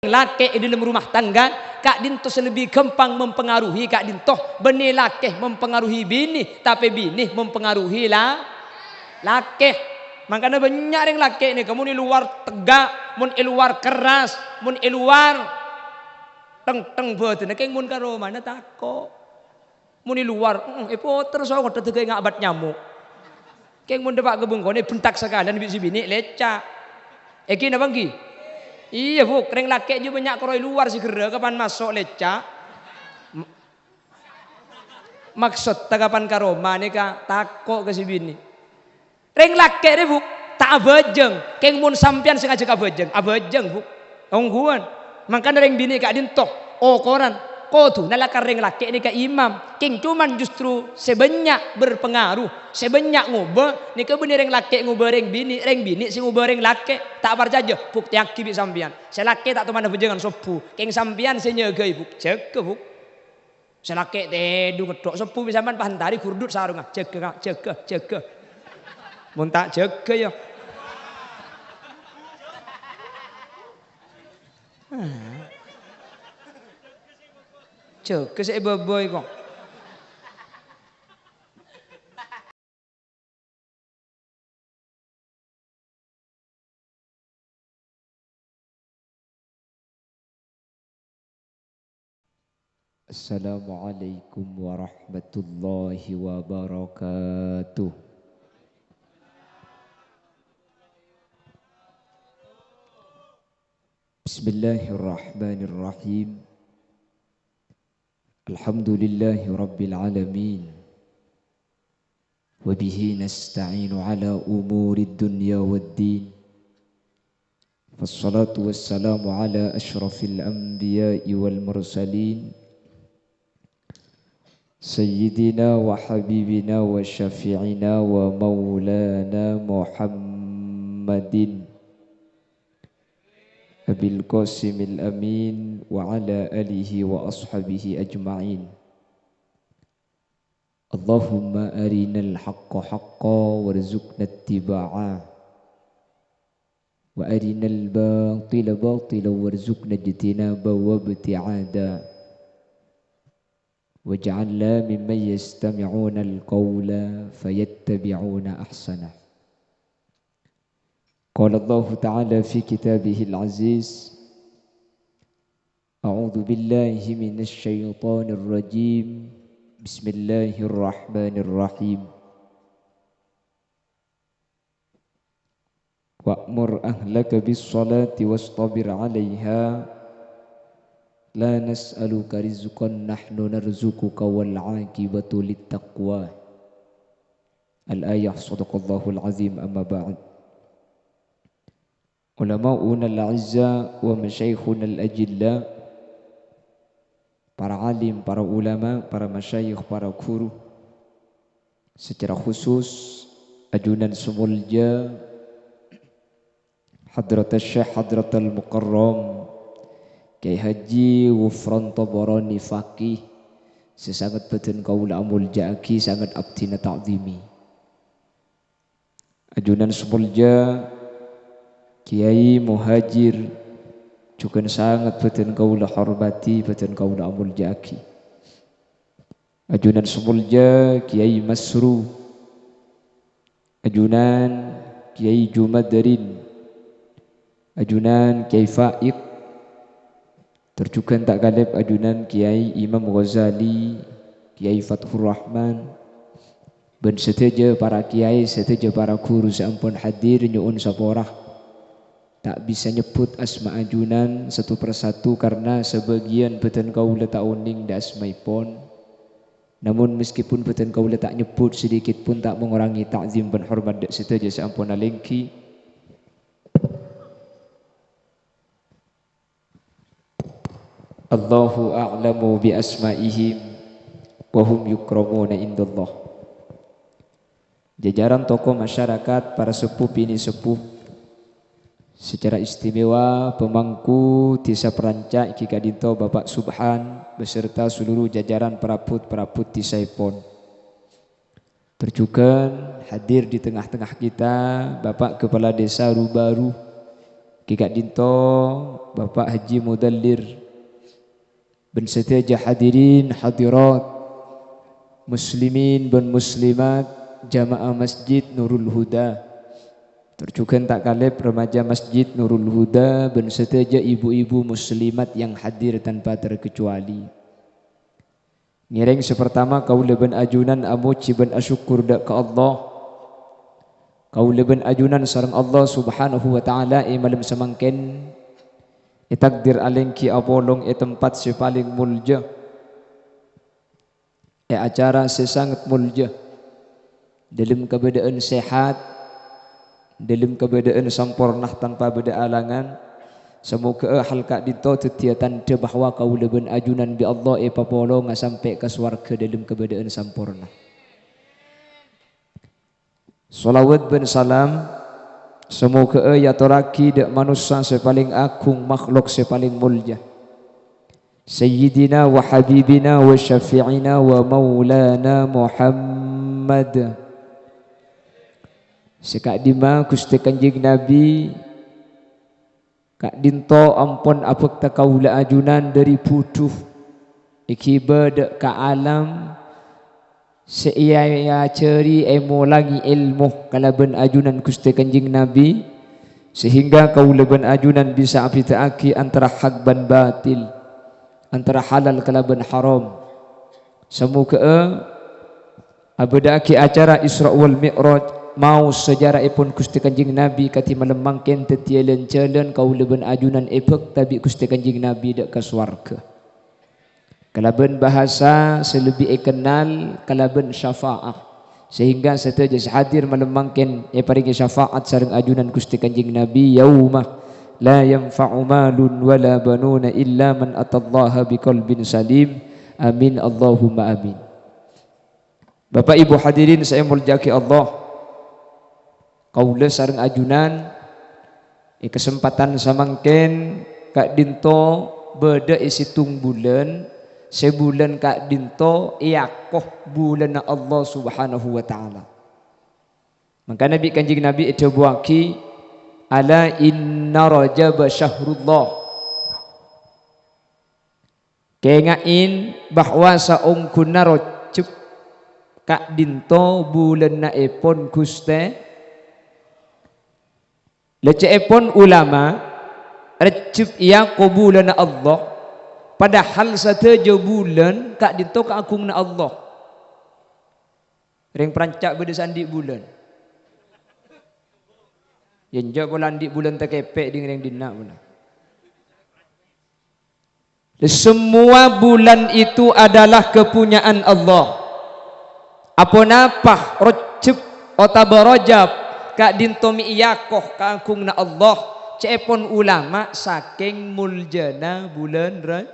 laki di dalam rumah tangga kak dinto lebih gampang mempengaruhi kak dinto bini laki mempengaruhi bini tapi bini mempengaruhi laki. Makanya banyak yang laki ini kamu di luar tegak mun di luar keras mun di luar teng betul kayak mun karo mana tako mun di luar terus aku tetep kayak ngabat nyamuk kayak mun depak gebengkone bentak sekalian bisi bini lecak eki na bangki iya bu kering laki juga banyak koroi luar sih kira kapan masuk lecak maksud kapan karoma nih kak tako ke si bini ring laki deh bu tak abajeng keng mun sampian sengaja abajeng bu tungguan makanya ring bini kak dintok koran kotu nalakar ring laki ini ke imam keng cuman justru sebanyak berpengaruh sebanyak ngubah nih ke benih ring laki ngubah ring bini si ngubah ring laki tak percaya bukti akibat sampian saya laki tak teman bejengan sopu keng sampian saya nyegai bu jaga bu saya laki tedu ngedok sopu bisa man pahantari kurdut sarung jaga mun tak jaga ya jaga saya boboy kok Assalamualaikum warahmatullahi wabarakatuh. Bismillahirrahmanirrahim. Alhamdulillahi rabbil alamin. Wabihi nasta'inu ala umuri dunya waddin. Wassalatu wassalamu ala ashrafil anbiya'i wal mursalin. Sayyidina wa habibina wa syafi'ina wa maulana Muhammadin Abil Qasimil Amin wa ala alihi wa ashabihi ajma'in. Allahumma arinal haqqa haqqa warzuqna ittiba'ah wa arinal batila batila warzuqna ijtinaba wa ibti'ada. Waj'alna mimman yastami'una al-qawla fayattabi'una ahsanah. Qala Allah Ta'ala fi kitabihil aziz. A'udzu billahi minasy syaithanir rajim. Bismillahirrahmanirrahim. Wa'mur ahlaka bis-salati wastabir 'alaiha. La nas'aluka rizqan nahnu narzuquka wal 'aqibatu littaqwa. Al-ayah sadaqallahul azim amma ba'd. Ulama'una al-'azza wa masyayikhuna al-ajilla, para alim, para ulama, para masyayikh, para guru, secara khusus ajunan Sumulja Hadratus Syekh Hadratul Mukarram Kiai Haji Wufron Tabarani Faqih sesangat badan kaula amul ja'aki sangat abdina ta'zimi. Ajunan Sumulja Kiai Muhajir juga sangat badan kaula hormati badan kaula amul ja'aki. Ajunan Sumulja Kiai Masru, ajunan Kiai Jumadarin, ajunan Kiai Faiq, terjukan tak kalib ajunan Kiai Imam Ghazali, Kiai Fathur Rahman, dan seteja para kiai, seteja para guru seampun hadir nyuun saporah. Tak bisa nyebut asma ajunan satu persatu karena sebagian beten kaula tak uning da asmaipun. Namun meskipun beten kaula tak nyebut sedikit pun tak mengurangi takzim dan hormat dak seteja seampun alengki. Allahu a'lamu bi asma'ihim wa hum yukramuna indallah. Jajaran tokoh masyarakat, para sepuh bini sepuh, secara istimewa pemangku Desa Perancak Ki Kadinto Bapak Subhan beserta seluruh jajaran perabot-perabot Desa Ipon. Terjukan hadir di tengah-tengah kita Bapak Kepala Desa Rubaru Kikak dinto Bapak Haji Mudallir ben setia hadirin hadirat muslimin dan muslimat jamaah Masjid Nurul Huda, tercukan tak kalep remaja Masjid Nurul Huda dan setia ibu-ibu muslimat yang hadir tanpa terkecuali. Ngireng sepertama kau leben ajunan amuci ben asyukur dak ke Allah. Kau leben ajunan sareng Allah subhanahu wa ta'ala malam semangken takdir alengki abolong tempat si paling mulja acara sesangat mulja dalam keadaan sehat, dalam keadaan sempurna tanpa beda alangan. Semoga hal kak dito tetia tanda bahawa kau leben ajunan bi Allah papolong sampai ke swarga dalam keadaan sempurna. Salawat ben salam semoga ya toraki dak manusia sepaling agung makhluk sepaling mulia Sayyidina wa habibina wa syafi'ina wa maulana Muhammad sekak dima Gusti Kanjeng Nabi kak dinto ampun apek ta kaula ajunan dari butuh ikiba dak ka alam seia ceri emo lagi ilmu kalaban ajunan Gusti Kanjeng Nabi sehingga kaula ben ajunan bisa apitaaki antara hak ban batil, antara halal kalaban haram. Semoga abadaaki acara Isra wal Mi'raj mau sejarah ipun Gusti Kanjeng Nabi kati malam mangken tetielen jalan kaula ben ajunan epek tabi Gusti Kanjeng Nabi dak ka swarga. Kalaban bahasa selebih kenal kalaban syafaat sehingga setelah hadir malam mangken paringi syafaat sareng ajunan Gusti Kanjeng Nabi yaumah la yanfa'u malun wala banuna illa man atallaha biqalbin salim. Amin Allahumma amin. Bapak Ibu hadirin saya mulyaki Allah, kaula sareng ajunan kesempatan samangken kak dinto beda isi tung bulan sebulan kak dinto iyakoh bulan Allah subhanahu wa ta'ala. Maka Nabi Kanjeng Nabi itu buaki ala inna rajab syahrullah kengain bahwa saungkuna rajab kak dinto bulan na epon Guste lece epon ulama rajab iyakoh bulan Allah. Padahal sateja bulan kak dito ka agung na Allah. Ring perancak beda sandi bulan. Yang jauh bulan di bulan tak kepek di ring dina pula. Semua bulan itu adalah kepunyaan Allah. Apa napa Rajab atau Rajab kak dinto mi iyakoh ka agung na Allah. Cepon ulama saking muljana bulan Rajab.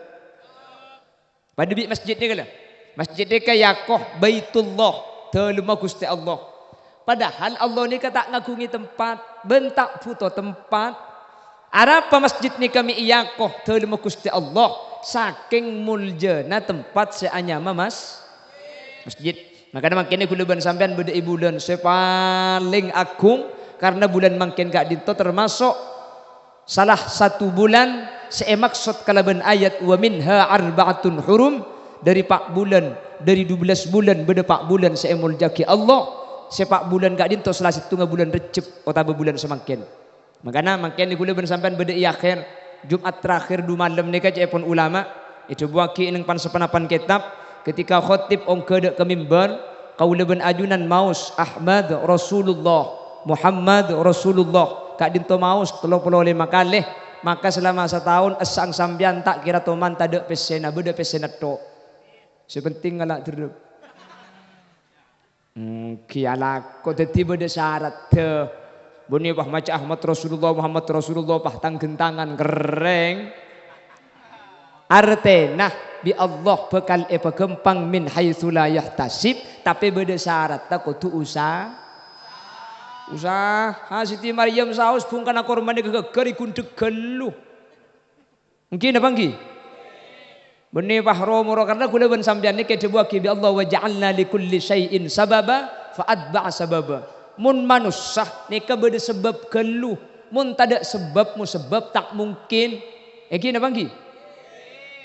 Pada di masjid ni kala. Masjid ni ka yakoh Baitullah, telema Gusti Allah. Padahal Allah ni kata ngagungi tempat, bentak foto tempat. Arapa masjid ni kami yakoh telema Gusti Allah, saking muljana tempat seanyama masjid. Maka makin ni kula ban sampean beda bulan sepaling agung karena bulan makin gak dinto termasuk salah satu bulan maksud kalaban ayat wa minha arba'atun hurum dari 4 bulan dari 12 bulan beda 4 bulan seemul jaki Allah sepak bulan gak dinto salah satu bulan Rejab atau bulan semakin makanya makin digula ben sampean beda akhir Jumat terakhir du malam ni ka cepon ulama itu buaki nang pansepanapan kitab ketika khotib ongke ke mimbar kaula ben ajunan maus Ahmad Rasulullah Muhammad Rasulullah kak dinto maus 35 kali. Maka selama setahun esang sambian tak kira toman tak ada pesena beda pesena to. Sepenting ngalak terus. Kiala kau tiba beda syarat te. Buni bah maca Ahmad Rasulullah Muhammad Rasulullah pah tang gentangan kereng. Artena bi Allah bekal pekempang min haitsu la yahtasib tapi beda syarat tak kudu usah Siti Maryam saus bungkan korban gegeri kundek gelu mungkin apa nggih benih bahro muro karena kula ben sampeyan niki dibuaki bi Allah wa ja'alna likulli syai'in sababa fa atba'a sababa mun manusia nika beda sebab gelu Mun tada sebab musabab tak mungkin. Eki napa nggih?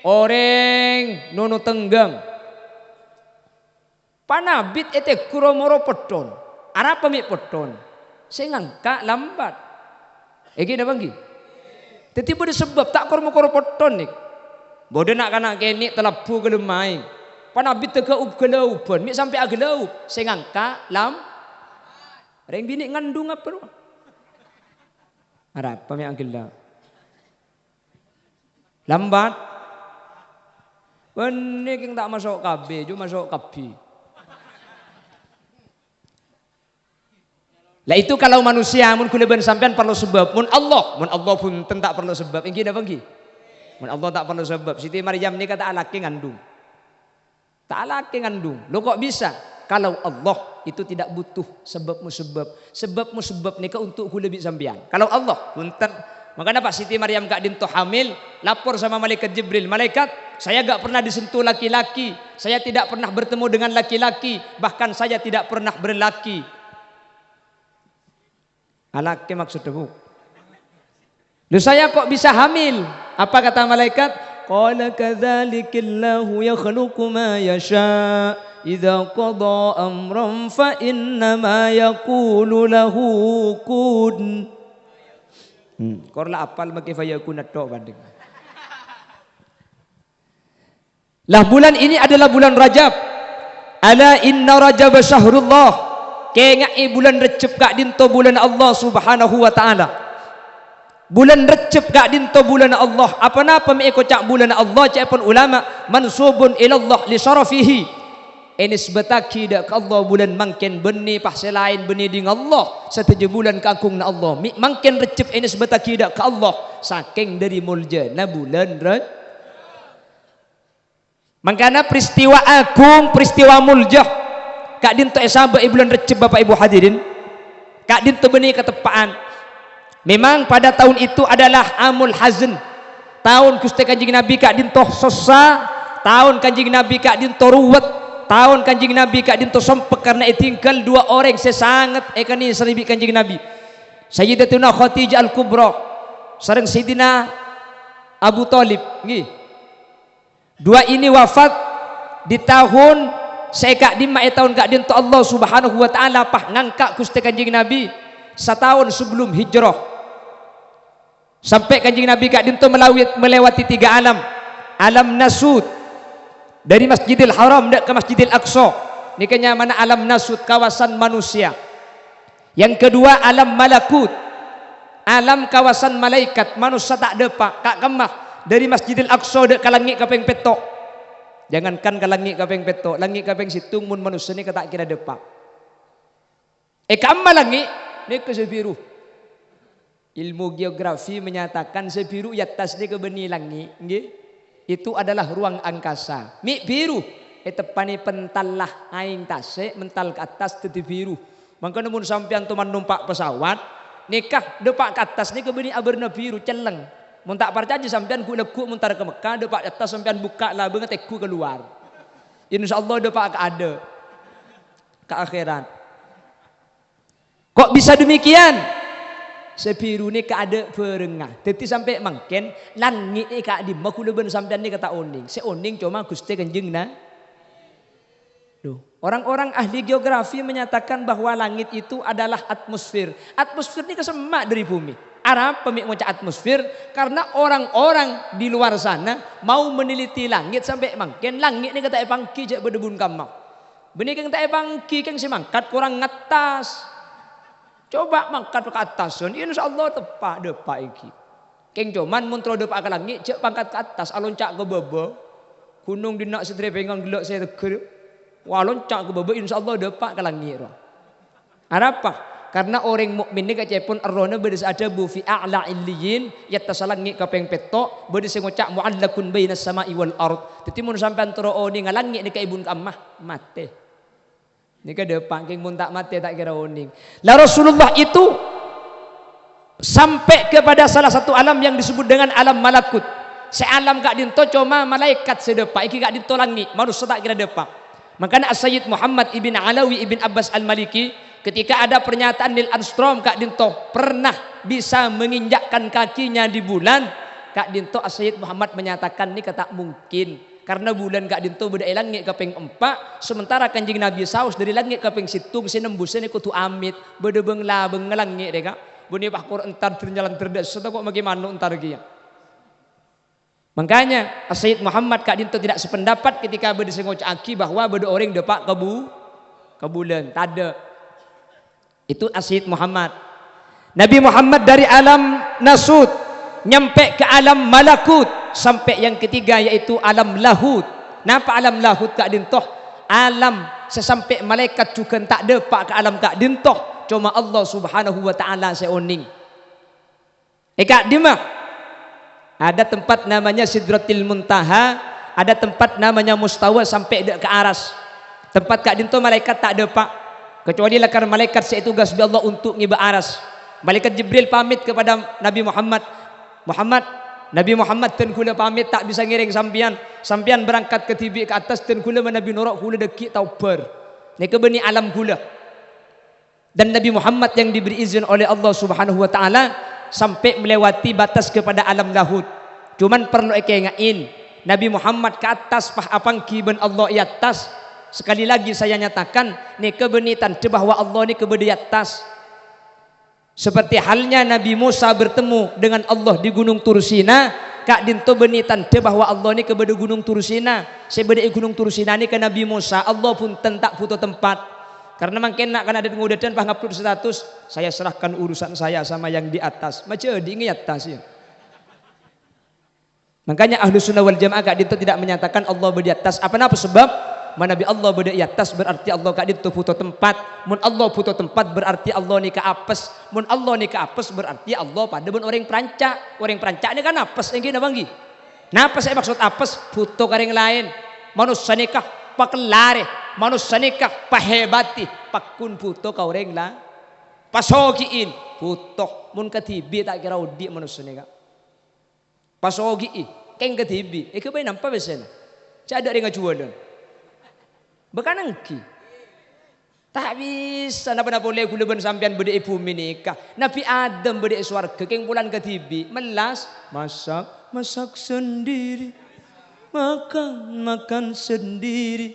Oreng nono tenggang. Panabit ete kuromoro pedon. Arapa mi pedon? Saya ngangka lambat. Eki napa nggih? Tiba-tiba sebab tak kuromoro pedon nik. Bodoh nak kana kene telabu gelemai. Panabit tega gelauban, mi sampai agelau. Saya ngangka Reng bini ngandung apa lu? Arapa mi anggelau. Lambat. Ini yang tak masuk KB, cuma masuk KB. Lah itu kalau manusia mun kuleban sampean perlu sebab, mun Allah pun tak perlu sebab. Engki napa nggih? Mun Allah tak perlu sebab. Siti Maryam ni kata laki ngandung. Tak laki ngandung. Lo kok bisa? Kalau Allah itu tidak butuh sebab musabab. Sebab musabab ni untuk kulebi sampean. Kalau Allah punten. Makanya Pak Siti Maryam gak dinto hamil, lapor sama malaikat Jibril. Malaikat, saya gak pernah disentuh laki-laki. Saya tidak pernah bertemu dengan laki-laki. Bahkan saya tidak pernah berlaki. Alaki maksudnya bu. Lu saya kok bisa hamil? Apa kata malaikat? Qala kadzalikillahu yakhluqu ma yasha. Idza qada amran fa innama yaqulu lahu kun. Korla apal make fayakun tok banding. Lah bulan ini adalah bulan Rajab. Ala inna Rajab syahrullah. Kengai bulan Rajab gak dinto bulan Allah Subhanahu wa taala. Bulan Rajab gak dinto bulan Allah. Apa napa me cak bulan Allah cak pun ulama mansubun ila Allah li syarafihi. Enis betaki dak ke Allah bulan mangken beni pas selain beni ding Allah setuju bulan kakung na Allah mangken recep enis betaki dak ke Allah saking dari mulja na bulan Rajab. Mangkana peristiwa agung peristiwa mulja kak dinto esaba bulan Rajab Bapak Ibu hadirin kak dinto beni ketepaan. Memang pada tahun itu adalah amul hazn, tahun Gusti Kanjeng Nabi kak dinto sosa, tahun Kanjeng Nabi kak dinto ruwet, tahun Kanjeng Nabi kak dinto sompek karena tinggal dua orang sesangat ekani seribi Kanjeng Nabi. Sayyidatuna Khadijah Al-Kubra sareng Sayyidina Abu Thalib nggih. Dua ini wafat di tahun sekak di tahun kak dinto Allah Subhanahu wa taala pah ngangkat Gusti Kanjeng Nabi setahun sebelum hijrah. Sampai Kanjeng Nabi kak dinto melewati 3 alam. Alam nasud dari Masjidil Haram ke Masjidil Aqsa. Nikahnya mana alam nasud kawasan manusia. Yang kedua alam malakut. Alam kawasan malaikat, manusia tak depak kak kemah dari Masjidil Aqsa dek ke langit kapeng petok. Jangankan ke langit kapeng petok, langit kapeng situng mun manusia ni tak kira depak. Kamma langit ni ke sebiru. Ilmu geografi menyatakan sebiru di atas ni ke beni langit, nggih. Itu adalah ruang angkasa. Mi biru, tepani pental lah aing tasik mental ke atas teti biru. Maka namun sampean tuman numpak pesawat, nikah depak ke atas ni ke beni aberna biru celeng. Mun tak percaya sampean ku lekuk muntar ke Mekah depak atas sampean buka lah banget ku keluar. Insyaallah depak ke ada ke akhirat. Kok bisa demikian? Sebiru ni keada berengah. Jadi sampai mangken langit ni kak di makuleben sampean ni kata oning. Se oning cuma Gusti Kanjeng na. Orang-orang ahli geografi menyatakan bahwa langit itu adalah atmosfer. Atmosfer ni kesemak dari bumi. Arab pemik ngoca atmosfer karena orang-orang di luar sana mau meneliti langit sampai mangken langit ni kata epangki jak berdebun kamau. Benih keng tak epangki keng semangkat kurang ngatas. Coba mangkat ke atas, insyaallah tepak depak iki. Keng cuman mun tro depak ke langit, cek pangkat ke atas, aloncak ke baba. Gunung dinak setrepengan gelak saya teger. Wah loncak ke baba insyaallah depak ke langit. Arapa? Karena orang mukmin ni kacepun errona bedes ada bu fi a'la illiyin yattasalangit ka peng petok bedes ngocak muallakun bainas sama'i wal ard. Dadi mun sampean tro oni ngalangit ni ka ibun kamah mate. Ini kan depan keng mun tak mati tak kira oning. Lah Rasulullah itu sampai kepada salah satu alam yang disebut dengan alam malakut. Sealam kak dinto cuma malaikat sedepak, iki kak dinto langit, manusia tak kira depak. Makanya As-Sayyid Muhammad ibn Alawi ibn Abbas Al-Maliki ketika ada pernyataan Neil Armstrong Kak Dinto pernah bisa menginjakkan kakinya di bulan, Kak Dinto As-Sayyid Muhammad menyatakan ini kata mungkin karena bulan Kak Dinto beda langit kaping 4, sementara Kanjeng Nabi saus dari langit kaping 7 sinembusnya ni kutu amit beda bengla bengelangit deh Kak buni pakor entar terjalan terdes serta kok bagaimana entar kia. Makanya As-Sayyid Muhammad Kak Dinto tidak sependapat ketika berdesengoc aki bahwa beda orang depak ke bulan, tak ada. Itu As-Sayyid Muhammad. Nabi Muhammad dari alam nasut nyampe ke alam malakut, sampai yang ketiga yaitu alam lahut. Napa alam lahut Kak Dinto? Alam sesampai malaikat juga tak ada pak ke alam Kak Dinto, cuma Allah Subhanahu wa taala seoning. Kak Dima, ada tempat namanya Sidratil Muntaha, ada tempat namanya Mustawa sampai ke aras. Tempat Kak Dinto malaikat tak ada pak, kecuali lah karena malaikat saya tugas bi Allah untuk ngiba aras. Malaikat Jibril pamit kepada Nabi Muhammad, Nabi Muhammad ten kula pamit tak bisa ngiring sampian berangkat ke tibi ke atas ten kula Nabi norok kula deki taubar ni ke beni alam kula. Dan Nabi Muhammad yang diberi izin oleh Allah Subhanahu wa taala sampai melewati batas kepada alam lahut. Cuman perlu ngain Nabi Muhammad ke atas pah apang kiben Allah i atas. Sekali lagi saya nyatakan ni ke beni tanda bahwa Allah ni ke bedi atas. Seperti halnya Nabi Musa bertemu dengan Allah di Gunung Tursina, Kak Dinto beni tanda bahwa Allah ni kepada Gunung Tursina. Sebeda Gunung Tursina ni ke Nabi Musa, Allah pun tentak puto tempat. Karena mungkin nak kan ada pengudahan bah ngupload status, saya serahkan urusan saya sama yang di atas. Macam di atas ya. Makanya Ahlus Sunnah wal Jamaah Kak Dinto tidak menyatakan Allah berdi atas. Apa sebab? Manabi Allah berada di atas berarti Allah Kak Dinto puto tempat. Mun Allah puto tempat berarti Allah ni ke apes. Mun Allah ni ke apes berarti Allah pada ben orang perancak. Orang perancak ni kan apes yang kena banggi. Napa saya maksud apes? Puto karing lain. Manusia nikah pakelare, manusia nikah pahebati, pakun puto ka orang lah. Pasogiin puto. Mun katibi tak kira udi manusia nikah. Pasogiin keng katibi. Ikaw ba nampak besen? Saya ada dengan jualan. Bekanangki tak bisa napa boleh kula ben sampean bede bumi nikah. Nabi Adam bede swarga keng bulan ketibi melas masak sendiri, makan sendiri,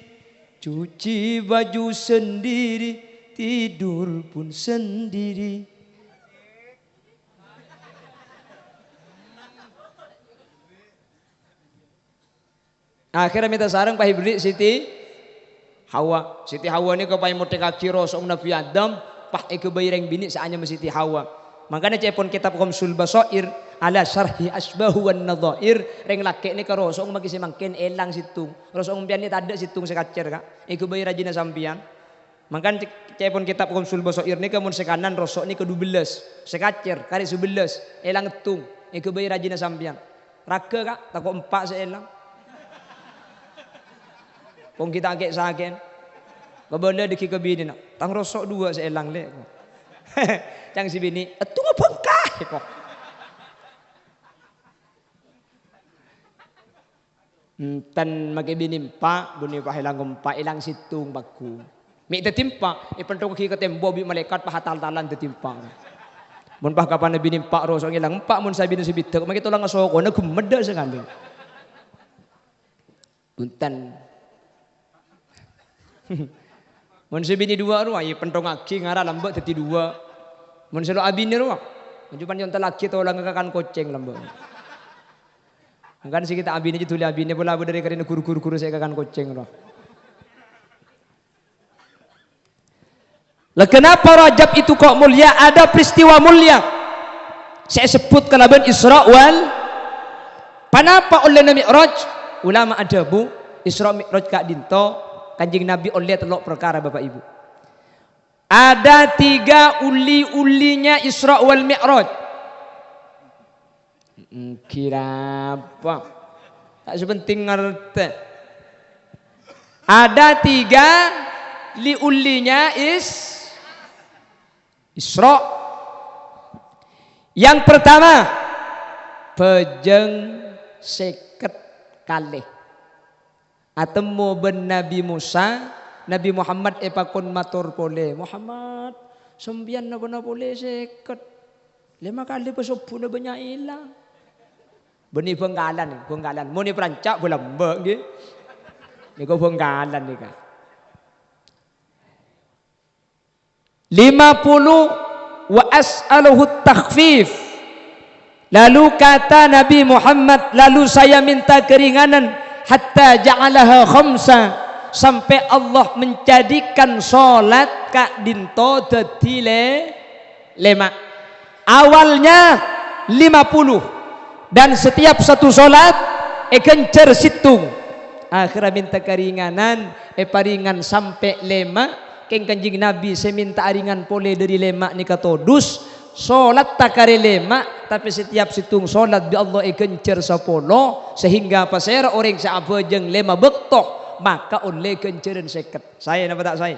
cuci baju sendiri, tidur pun sendiri. Akhirnya minta sarang Pak Hibri Siti Hawa ni kapay mo teka kiro sa Nabi Adam pah ikebayreng bini sa anya Siti Hawa. Makanya cepon kitab Qamsul Basair ala syarhi asbahu wan nadhair reng laki ni karo so magisi mangken elang situng. Rosong pian ni tada situng sa kacer ka. Ikebayr rajina sampian. Makanya cepon kitab Qamsul Basair ni kamun sekanan rosok ni ke-12 sa kacer kari 11 elang tung. Ikebayr rajina sampian. Raga ka tako 4 sa elang. Kung kita agak saken, kabala deki kabini nak, tang rosok 2 sa elang le. Cang si bini, atu ngapangkah ko. Tan magibinimpa, buni pa hilang gumpa, ilang situng baku. May tetimpa, ipantong ki katembo bi malaikat pahatal-talan tetimpa. Mun pa kapan binimpa rosok ilang empa mun sabi na si bitek, makito lang asoko na gumeda sa kanil. Buntan mun sebini 2 ruah ya pentong aki ngara lambak teti 2 mun selo abini ruah jupan yon laki to lang kakan koceng lambak kan si kita abini je tuli abini pula dari karena guru-guru saya kakan koceng ruah. Lah kenapa Rajab itu kok mulia? Ada peristiwa mulia saya sebut kalaban Isra wal panapa oleh Mi'raj ulama adabu Isra Mi'raj Kak Dinto Kanjeng Nabi oleh telok perkara Bapak Ibu. Ada 3 uli-ulinya Isra wal Mi'raj. Kira apa? Tak sepenting ngerti. Ada 3 li-ulinya Isra. Yang pertama pejeng seket kalih. Atemu ben Nabi Musa Nabi Muhammad epakon matur pole. Muhammad, sembian na boleh seket. 5 kali pesubuh na banyak hilang. Beni Bengkalan, Bengkalan. Mau ni perancak belamba nggih. Niku Bengkalan nika. 50 wa as'aluhu takhfif. Lalu kata Nabi Muhammad, lalu saya minta keringanan hatta ja'alaha khamsa, sampai Allah menjadikan solat kak dinto dadi 5. Awalnya 50 dan setiap satu solat kencer situng. Akhirnya minta keringanan paringan sampai 5. Keng Kanjeng Nabi saya minta aringan pole dari 5 ni katodus. Solat takare 5 tapi setiap situng solat bi Allah kencer 10 sehingga pasera orang saabejeng 5 bektok maka oleh kenceran 50. Saya napa tak saya?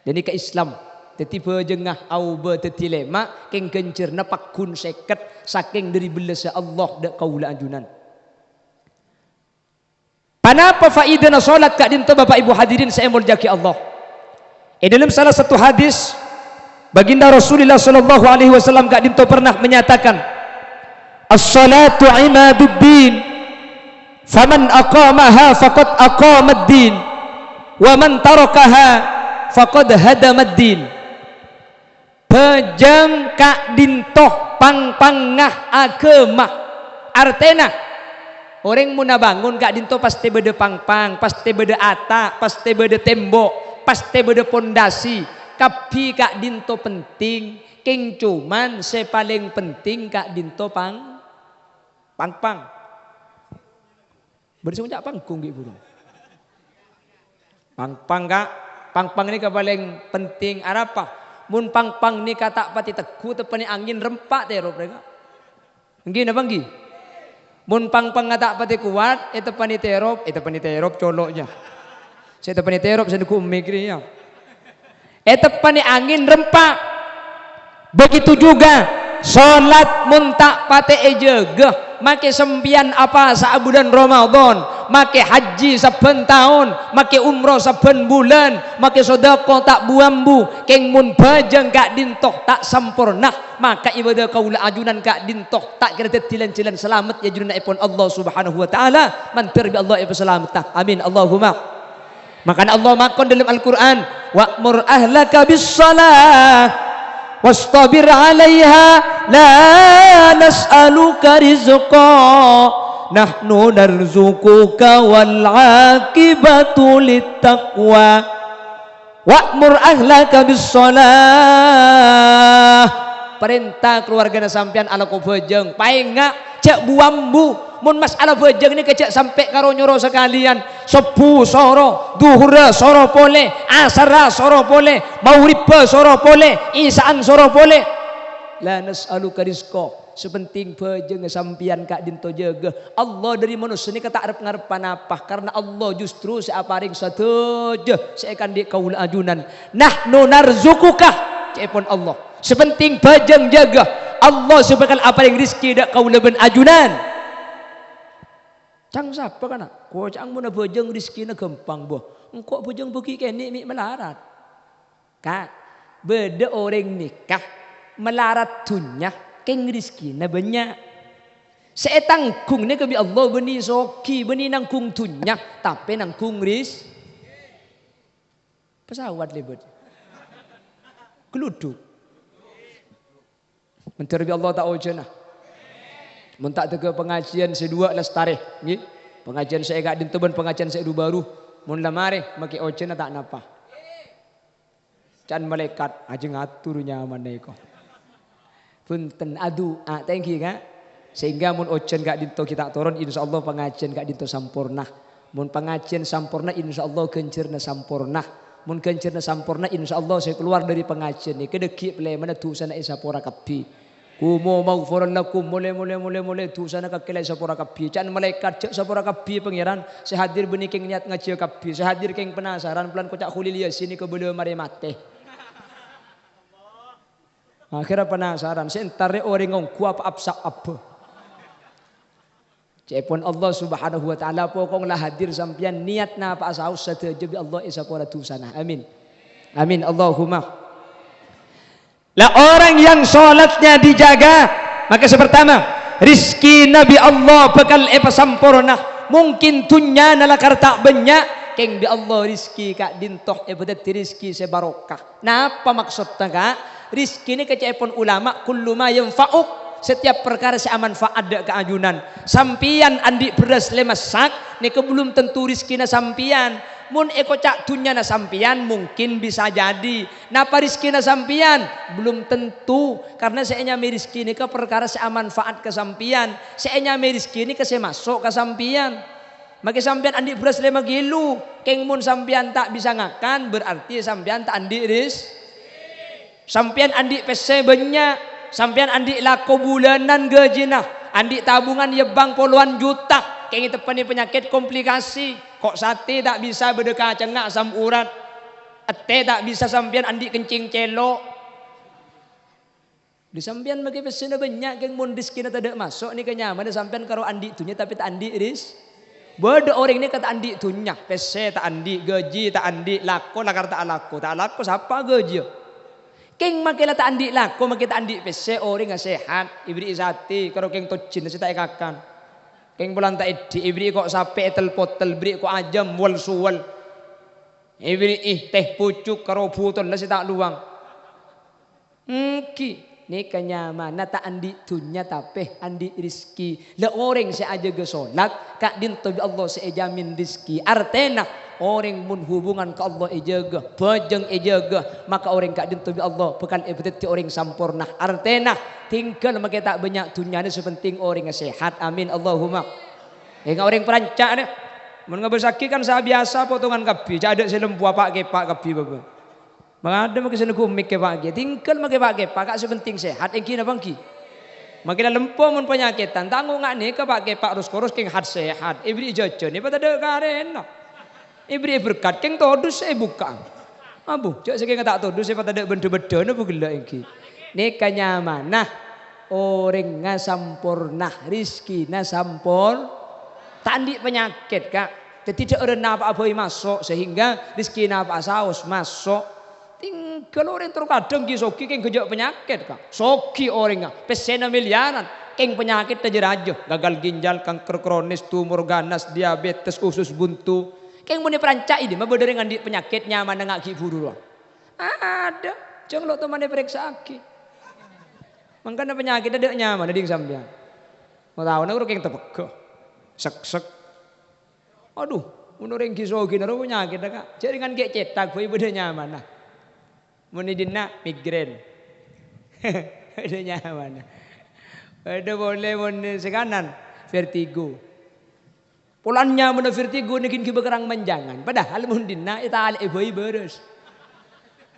Jadi ke Islam tetiba jengah au beteti 5 keng kencerna pakun 50 saking dari belas Allah dak kaula anjunan. Panapa faidana solat kak dinto Bapak Ibu hadirin saya muljaki Allah. Dalam salah satu hadis baginda Rasulullah sallallahu alaihi wasallam kak dinto pernah menyatakan as-salatu imaduddin faman aqamaha faqad aqamad-din wa man tarakaha faqad hadamad-din. Pejang kak dinto pang-pangah agama artena orang muna bangun kak dinto pasti beda pang-pang, pasti beda atap, pasti beda tembok, pasti beda pondasi. Kapi kak dinto penting, keng cuman sepaling penting kak dinto pang-pang. Bersama jak pangkung gitu. Pang-pang kak, pang-pang ini paling penting apa? Mun pang-pang ni kata pati teguh tepani angin rempak terop mereka. Nggih napa nggih? Mun pang-pang kata pati kuat, tepani terop coloknya. Saya tepani terop saya duku mikri ya. Tepani angin rempak. Begitu juga salat mun tak pate ejegeh make sembian apa saabudan Ramadan, make haji saben tahun, make umroh saben bulan, make sedekah tak buambu, keng mun bajeng kak dintoh tak sampurna, maka ibadah kaula ajunan kak dintoh tak kira tilan-tilan selamat ya junna ipun Allah Subhanahu wa taala, mantir bi Allah ibu selamat. Amin Allahumma. Maka Allah makon dalam Al-Qur'an, wa'mur ahlaka bis salah wastabir 'alaiha la nas'aluka rizqa nahnu narzuquka wal 'aqibatu littaqwa wa'mur ahlaka bis shalah. Perintah keluarga sampean ala ko bejeng paengak cek buambu mun masalah bejeng ini kecek sampai karo nyoro sekalian subuh soro duhur soro pole asar soro pole maghrib soro pole isaan soro pole la nas'aluka rizqa sepenting bejeng sampian kak dinto jaga Allah dari manusia ini kata arep ngarepan apa karena Allah justru seaparing sateje seakan di kaul ajunan nahnu narzukuka cepon Allah sepenting bejeng jaga Allah sebekal apa yang rizki dak kaula ben ajunan. Cang siapa kana? Ko cang mun bejeng rizkina gampang boh. Engko bejeng begi kene mi melarat. Kak, beda orang nikah melarat dunya keng rizkina banyak. Seetangkung ni kebi Allah beni soki beni nangkung dunya tapi nangkung pesawat lebet. Geluduk. Menteri Allah tak ojana. Mun tak tega pengajian sedua lestari, nggih. Pengajian saya gak dinteban pengajian saya baru. Mun lamare make ojana tak napa. Can malaikat aja ngatur nyaman neko. Punten adu, thank you Kak. Sehingga mun ojen gak dinto kita turun insyaallah pengajian gak dinto sampurna. Mun pengajian sampurna insyaallah gencerna sampurna. Mun gencerna sampurna insyaallah saya keluar dari pengajian ni kedeki ple mana tu sana isapora kapi. Kumo maghfuran lakum mulai tu sana kakilai sapora kapi. Can malaikat cek sapora kapi pangeran. Saya hadir benih keng niat ngaji kapi. Saya hadir keng penasaran pelan kocak hulilia sini ke beliau mari mate. Akhirnya penasaran. Saya entare orang ngong kuap apsa apa. Cepon Allah Subhanahu wa taala pokoklah hadir sampean niatna apa asaus sateje bi Allah isa pora tusana. Amin. Amin Allahumma. Lah orang yang sholatnya dijaga, maka sepertama rizki Nabi Allah bekal sampurna. Mungkin tunya nala karta banyak keng bi Allah rizki kak dintoh bedet rizki sebarokah. Napa maksudnya kak? Rizki ini kecepon ulama kullu ma yanfa'uk, setiap perkara seamanfaat ke ajunan. Sampian andi beras lemasak nek belum tentu rizkina sampian. Mun eko cak dunya na sampian mungkin bisa jadi. Napa rizkina sampian? Belum tentu, karena seenya rizki ini ke perkara seamanfaat ke sampian. Seenya rizki ini ke semasuk ke sampian. Maka sampian andi beras lema gilu, keng mun sampian tak bisa ngakan berarti sampian tak andi ris. Sampian andi pese banyak. Sampean andi lako bulanan gajina, andi tabungan ya bang puluhan juta, kayak tepani penyakit komplikasi, kok sate tak bisa berdeka cengak asam urat, ete tak bisa sampean andi kencing celo, di sampean bagi pesena banyak yang mondis kena tidak masuk ni kenyaman sampean karo andi tunya tapi tak andi ris, beda orang ini kata andi tunya, pese tak andi gaji tak andi lako lakar tak lako siapa gaji? Keng makila tak andi lako makita andi pese orang nga sehat ibri isati karo keng tocin si tak ikakan keng bulan tak edi ibri kok sape etel potel ibri kok ajam wal suwal ibri teh pucuk karo butol na si tak luang ni kanyaman na tak andi tunya tapi andi rizki la orang si aja gesolat kak dinto bi Allah si ejamin rizki artena orang mun hubungan ke Allah ejaga bajeng ejaga maka orang kak dinto bi Allah bukan ebet orang sampurna artena tinggal maka tak banyak tunya ni sepenting orang sehat amin Allahumma orang perancak ni mun ngabesaki kan saya biasa potongan kapi ada selempu apa kepak kapi bapa mengada makin sana kumik kepak tinggal makin kepak kak sepenting sehat engki na bangki makin lempo mun penyakitan tanggung ngak ni kepak kepak rus keng hat sehat ibri jojo ni pada dek karena ibri berkat keng todus buka abu cak sekeng tak todus pada dek benda-benda na bugela engki ni kanyaman nah orang ngasampurna rizki na sampur tandi penyakit kak tidak ada apa-apa masuk sehingga rizki apa saus masuk tinggal orang terkadang gisoki keng kejak penyakit kak soki orang pesena miliaran keng penyakit aja gagal ginjal kanker kronis tumor ganas diabetes usus buntu keng muni perancak ini mah bener ngandi penyakit nyaman ngak kiburu ada jangan lo teman periksa aki mangkana penyakit ada nyaman ada yang sampean mau tahu nak keng tepek sek aduh menurut yang gisoki naro penyakit kak jadi kan kayak cetak boy bener nyaman nah muni dina migren ada nyaman ada boleh muni sekanan vertigo pulannya muni vertigo nekin kibakarang manjangan padahal mun dina ita ali boy beres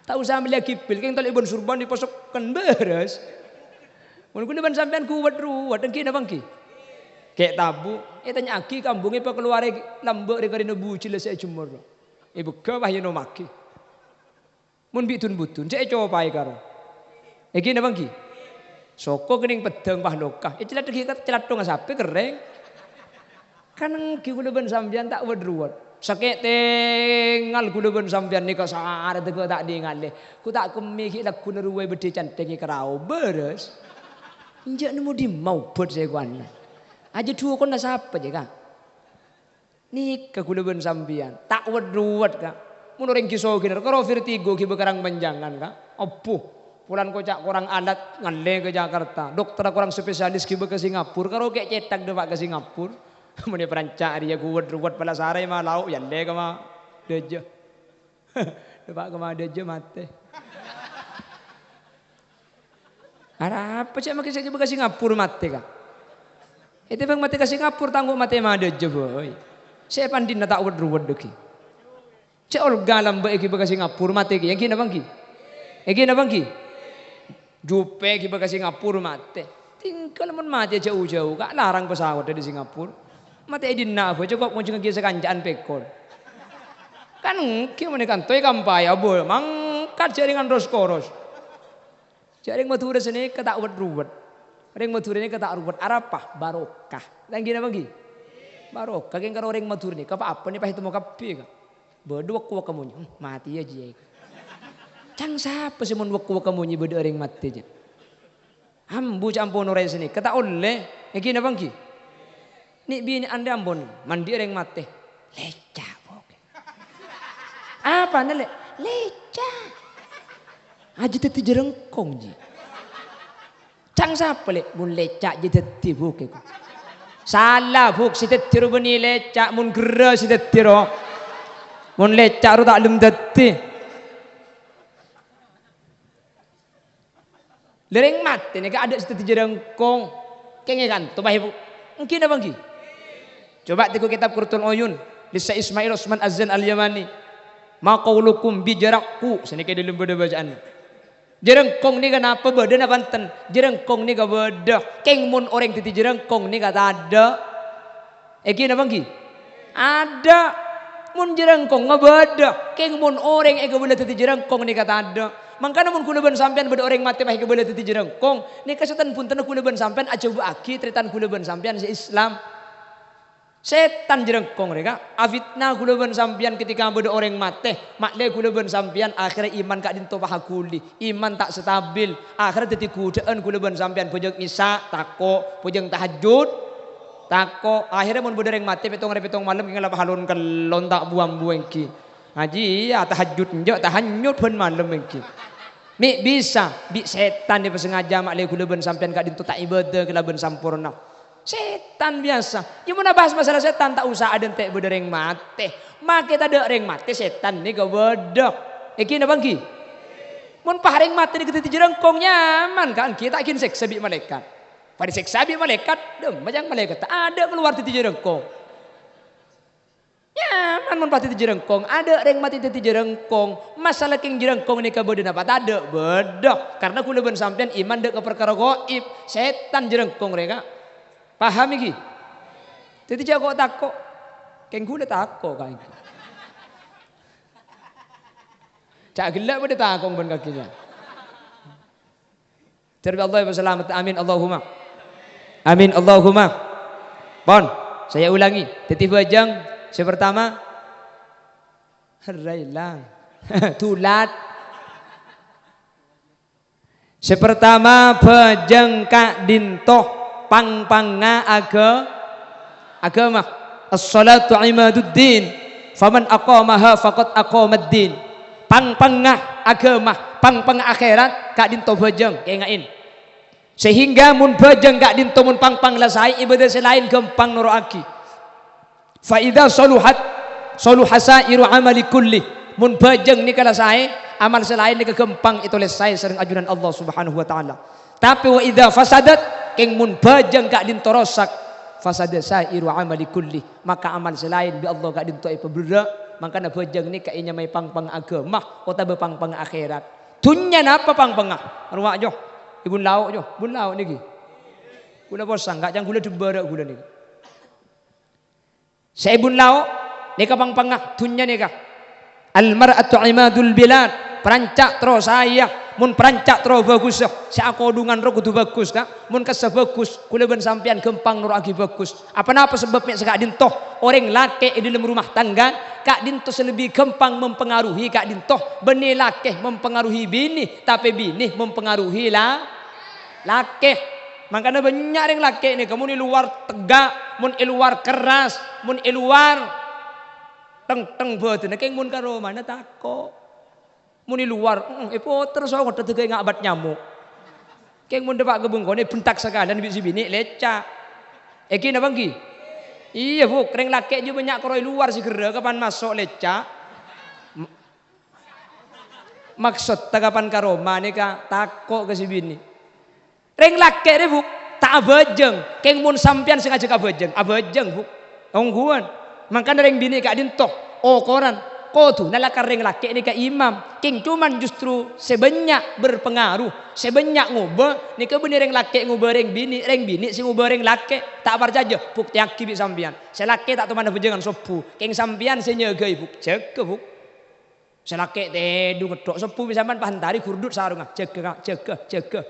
tahu sambil kipil keng tol ibon surban diposokkan beres mun kudu sampean kuat ruwat engki na bangki kayak tabu tanya aki kambungnya pa keluar lambek rekarina bucil saya cumur ibu ke wah yeno maki mun bitun-butun saya coba pai karo iki na bangki soko kening pedang pah lokah celat celat dong sapi kering kan ki kula ben sampean tak wedruwet sakit tengal kula ben sampean nika sare teko tak dingale ku tak kemi ki lagu neruwe bede canteng kerau beres injak nemu di mau bot saya kuana aja dua kon sapa je kak nika kula ben sampean tak wedruwet kak mun orang kisau kiner karo vertigo ki bekarang panjangan kak opo pulan kocak kurang alat ngale ke Jakarta dokter kurang spesialis ki ke Singapura karo kek cetak de pak ke Singapura mun perancak dia kuat ruwet pala sare mah lau yalle ka mah deje de pak ka mah deje mate ara apa cek make saja ke Singapura mate kak itu bang mate ke Singapura tangguh mate mah deje boy saya pandin tak ruwet deki cek olga lambe ki ke Singapura mate ki yang kina bangki eki na bangki jupe ki ke Singapura mate tinggal mun mate jauh-jauh kak larang pesawat dari Singapura mate edina apa cukup kunjung ke sekanjaan pekor kan ki menekan toy kampai abo mangkat jaringan roskoros jaring matu udah sini ketak ruwet Ring Madura ini kata ruwet arapah barokah. Dan gini apa gi? Barokah. Keng karo ring Madura ini apa nih pahit mau kapi ka. Berdua kuah kamu mati aja. Cang siapa sih mun kuah kamu berdua ring mati aja. Ambu campur orang sini kata oleh. Yang gini apa gi? Nik bini anda ambon mandi ring mati. Leca bok. Apa nale? Leca. Aja teti jerengkong ji. Cang siapa le? Mun lecak je teti buk. Salah buk si teti rubani lecak mun gera si teti ro. Mun lecak ro tak lem teti. Lereng mati ni ada si teti jerengkong. Kenge kan tu bahi buk. Mungkin apa lagi? Coba tiku kitab Qurtul Uyun Lisa Ismail Osman Azan Al-Yamani. Ma qaulukum bi jarakku. Sini ke dalam beda bacaan. Jerengkong ni kenapa beda na banten? Jerengkong ni ka beda. Keng mun orang titi jerengkong ni kata ada. Eki apa lagi? Ada. Mun jerengkong ngabeda. Keng mun orang eka boleh titi jerengkong ni kata ada. Mangkana mun kula ban sampean beda orang mati mah eka boleh titi jerengkong. Ni kasetan punten kula ban sampean aja bu aki tritan kula ban sampean si Islam. Setan jerengkong mereka. Afitna kula ban sampean ketika beda orang mati. Makle kula ban sampean akhirnya iman kak dinto pahakuli. Iman tak stabil. Akhirnya teti kudaan kula ban sampean pojok misa tako, pojok tahajud tako. Akhirnya mun beda orang mati petong malam kengala pahalon kelon tak buang-buang ki. Haji ya tahajud njok tahanyut pun malam ki. Mi bisa bi setan dia sengaja makle kula ban sampean kak dinto tak ibadah kala ban sampurna. Setan biasa. Ya mana bahas masalah setan tak usah ada entek bedereng mati. Mak kita ada reng mati setan ni kau bedok. Iki na bangki. Mun paharing mati ni kita jerengkong nyaman kan kita akin seksa bi malaikat. Pada seksa bi malaikat, dem macam malaikat tak ada keluar titi jerengkong. Nyaman mun pati jerengkong, ada reng mati titi jerengkong. Masalah king jerengkong ni kau beden apa tak ada bedok. Karena kula ben sampean iman dek ke perkara gaib. Setan jerengkong mereka. Paham iki? Jadi jago takok. Keng gula takok kain. Cak gelap pada takong ban kakinya. Terbi Allah ya selamat. Amin Allahumma. Amin Allahumma. Bon, saya ulangi. Titip bajang yang pertama Railang. Tulat. Sepertama bajang kak dintoh pang-panga agama. As-salatu imaduddin. Faman aqamaha faqad aqamaddin. Pang-panga agama, pang-pang akhirat kak dinto bajeng kengain. Sehingga mun bajeng kak dinto mun pang-pang lasai ibadah selain gempang noroaki. Fa idza saluhat saluhasairu amali kulli. Mun bajeng ni kala sae amal selain ni kegempang itu lesai sering ajunan Allah Subhanahu wa taala. Tapi wa idza fasadat keng mun bajang kak dinto rosak fasada sairu amali kulli maka amal selain bi Allah kak dinto ipa makana bajang ni kainya may pang-pang agama ota be pang-pang akhirat dunya napa pang-pang arwah jo ibun lau jo bun lau niki gula bosang gak jang gula debara gula niki sa ibun lau nika pang-pang dunya nika al mar'atu imadul bilad perancak terus saya mun perancak terus bagus si akodungan ro kudu bagus kak mun kasa bagus kula ben sampean gempang nur agi bagus apa sebabnya sekak dintoh orang laki di dalam rumah tangga kak dintoh selebih gempang mempengaruhi kak dintoh beni laki mempengaruhi bini tapi bini mempengaruhi laki makanya banyak orang laki ini kamu di luar tegak mun luar keras mun luar teng betul keng mun karo mana takok muni luar terus aku tetep ngak abat nyamuk keng mun depak gebung kone bentak sekalian bisi bini leca iki na bangki iya bu reng laki juga banyak koroi luar si gera kapan masuk leca maksud kapan karoma nih ka takok ke si bini reng laki deh bu tak abajeng keng mun sampian sengaja kabajeng abajeng bu ongguan makanya reng bini kak dintok koran kotu nalakar reng laki ni ka imam king cuman justru sebanyak berpengaruh sebanyak ngubah ni ka bener reng laki ngubah reng bini si ngubah reng laki tak parjaja buk tiak kibi sampian selaki tak teman bejengan sopu king sampian senyegai buk cek buk selaki tedu ngedok sopu bisa man pahantari kurdut sarung jaga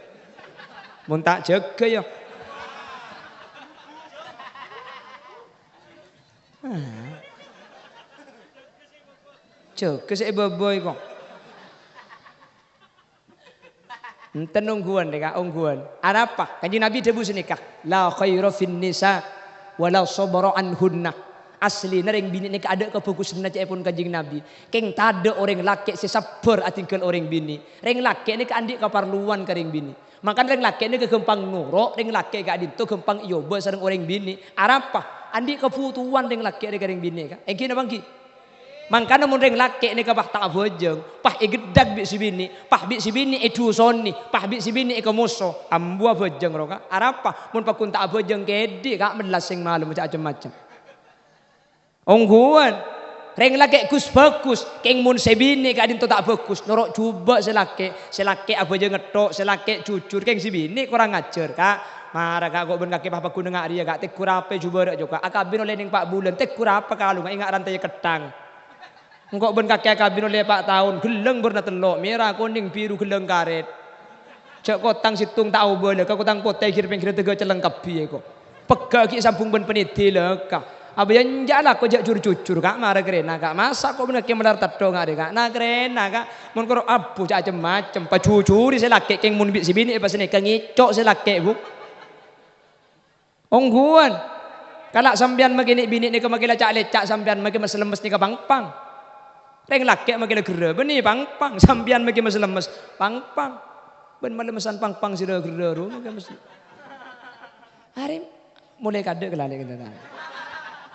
mun tak jaga ya Cuk, kesek beboy kok. Enten ungguan deh kak, ungguan. Ada apa? Kanjeng Nabi debus nikah. La khaira fin nisa wala sabara anhunna. Asli nering bini nikah ada kebagusan aja pun kanjeng Nabi. Keng tade orang laki sesabar atingkel orang bini. Reng laki ini keandik keparluan ke reng bini. Makan reng laki ini kegempang nurok, reng laki gak adito gempang iyoba sareng orang bini. Apa? Andik kebutuhan reng laki ini ke reng bini kak. Engki napa engki? Mangkana mun reng laki ni kapah tak bojeng, pah igeddag bi si bini, pah bi si bini edusoni, pah bi si bini ikamuso, ambua bojeng roka. Arapa mun pakun tak bojeng kedi kak melasing malu macam-macam. Ongguan, reng laki gus bagus, keng mun sebini kak dinto tak bagus, norok coba selaki abojeng ngetok, selaki jujur keng si bini kurang ngajar kak. Marah kak kok ben kaki papa ku dengar dia kak tek kurape coba dak juga. Akabin oleh ning 4 bulan tek kurapa kalau nggak ingat rantai ketang. Engkau ben kakek kabin oleh 4 tahun geleng berna telok merah kuning biru geleng karet cek kotang situng tahu boleh kau kotang potai kira pengkira tega celeng kabi kok pegah ki sampung ben peniti lekah abayan jala kau jak jujur kak marah kerena kak masa kau ben kakek melar tado ngade kak nah kerena kak mun kau abu cak macam pa jujur selake keng mun si bini pas ni kang ngicok selake bu ongguan kalak sambian magini bini ni kemagila cak lecak sambian magi mas lemes ni kapangpang reng laki makin gerah, beni pang sambian makin masih lemes, pang ben malemesan pang sira gerah ru makin masih. Hari mulai kade kelale kita tahu.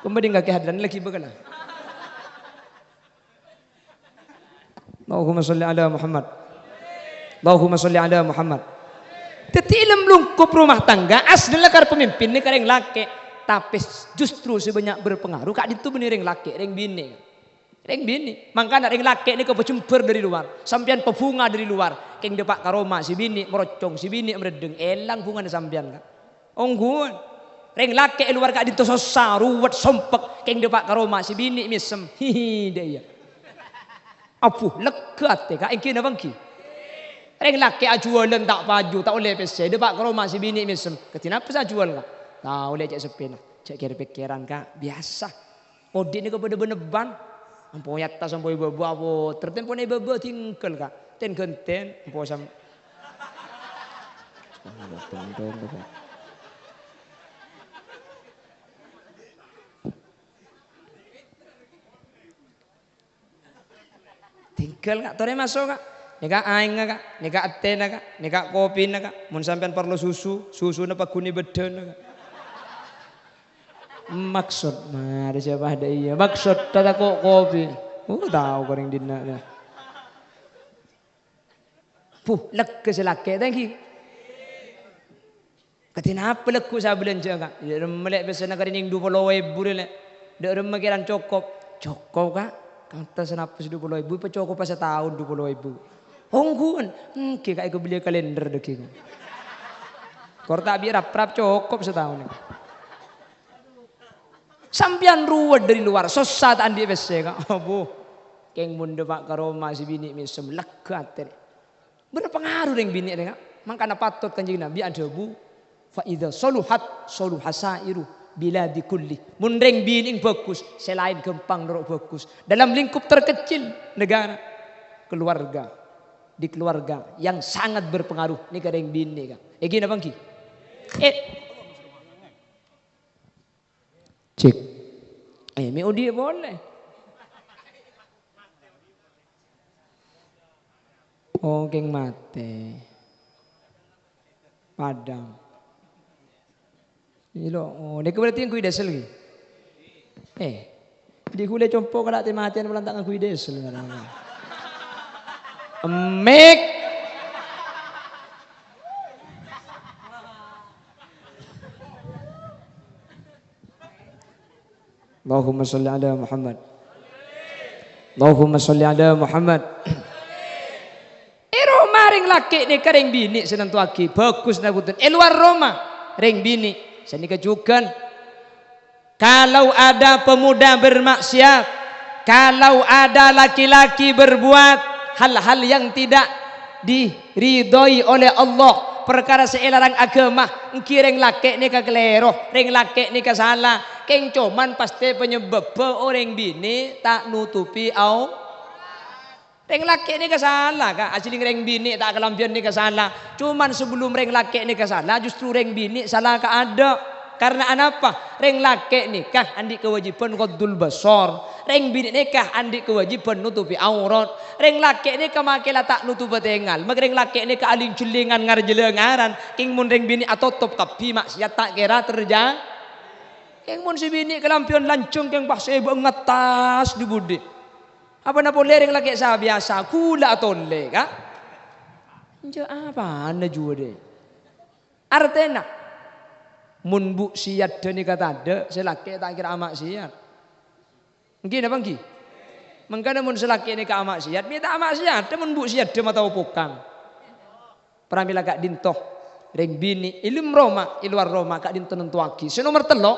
Kemudian kaki hadran lagi begala. Allahumma sholli ala Muhammad. Allahumma sholli ala Muhammad. Tetilem lungkup rumah tangga asli lekar pemimpin ni kareng laki, tapi justru sebanyak berpengaruh kak itu benih reng laki, reng bini. Reng bini, makanya reng laki ini kepecumper dari luar, sampian pebunga dari luar, keng depak karoma si bini merocong si bini meredeng, elang bunga sampian kan, ongguan, reng laki luar kak dinto sosa ruwet sompek, keng depak karoma si bini misem, hihi dia, apuh lekat kak engki na bangki, reng laki ajualan tak paju tak oleh pese, depak karoma si bini misem, ketina apa jual kak, tak oleh cek sepena, cek kira pikiran kak biasa, odi ni kepada beneban. Ampo yatta sampai ibu-ibu apa tertempo ni ibu-ibu tinggal kak ten genten ampo sam tinggal kak tore masuk kak nika aing kak nika atena kak nika kopi kak mun sampean perlu susu na paguni beden kak maksud mari siapa ada iya maksud tata kok kopi tahu goreng dina dah puh lek selake thank you katina apa lekku sa belanja kak dia melek biasa nak ning 20.000 le dak remakiran cokop kak kata senapa 20.000 pa cokop pas setahun 20.000 ongguan ki kak beli kalender deki korta bi rap cokop setahun sampian ruwet dari luar sosat andi bese kak abu keng munde pak karoma si bini misem lekat berpengaruh dengan bini kak makanya patut kanjeng Nabi ada bu fa idza saluhat saluhasairu bila dikulli mun reng bini bagus selain gempang norok bagus dalam lingkup terkecil negara keluarga di keluarga yang sangat berpengaruh nih reng bini kak gini bangki cek MOD boleh oh geng mate padang ini lo oh dia berarti yang kui desel lagi di kuliah compo kalau matian melantakan kui desel emek Allahumma sholli ala Muhammad. Allahumma sholli ala Muhammad. Roma ring laki ni kering bini senentu aki bagus nakutun. Luar Roma ring bini seni kejukan. Kalau ada pemuda bermaksiat, kalau ada laki-laki berbuat hal-hal yang tidak diridhoi oleh Allah, Allah perkara seelarang agama engki reng laki ni kelero reng laki ni salah keng cuman pasti penyebab orang bini tak nutupi au reng laki ni salah kak asli reng bini tak kelampian ni salah cuman sebelum reng laki ni salah justru reng bini salah ka ada. Karena apa? Reng laki nikah andi kewajiban ghaddul basar. Reng bini nikah andi kewajiban nutupi aurat. Reng laki nikah makela tak nutup tengal. Mak reng laki nikah aling culingan ngarjelengaran. King mun reng bini atotop kapi maksiat tak kira terjadi. King mun si bini kelampion lancung keng pasai ngetas di budi. Apa na boleh reng laki sah biasa kula tolle ka? Jo apa anda juga deh. Artena mun bu siat deni kata ada selaki tak kira amak siat mungkin apa mungkin mengkana mun selaki ni ka amak siat minta amak siat mun bu siat dia mata upukang pramila kak dintoh reng bini ilum Roma iluar Roma kak dintoh nentuaki senomor telok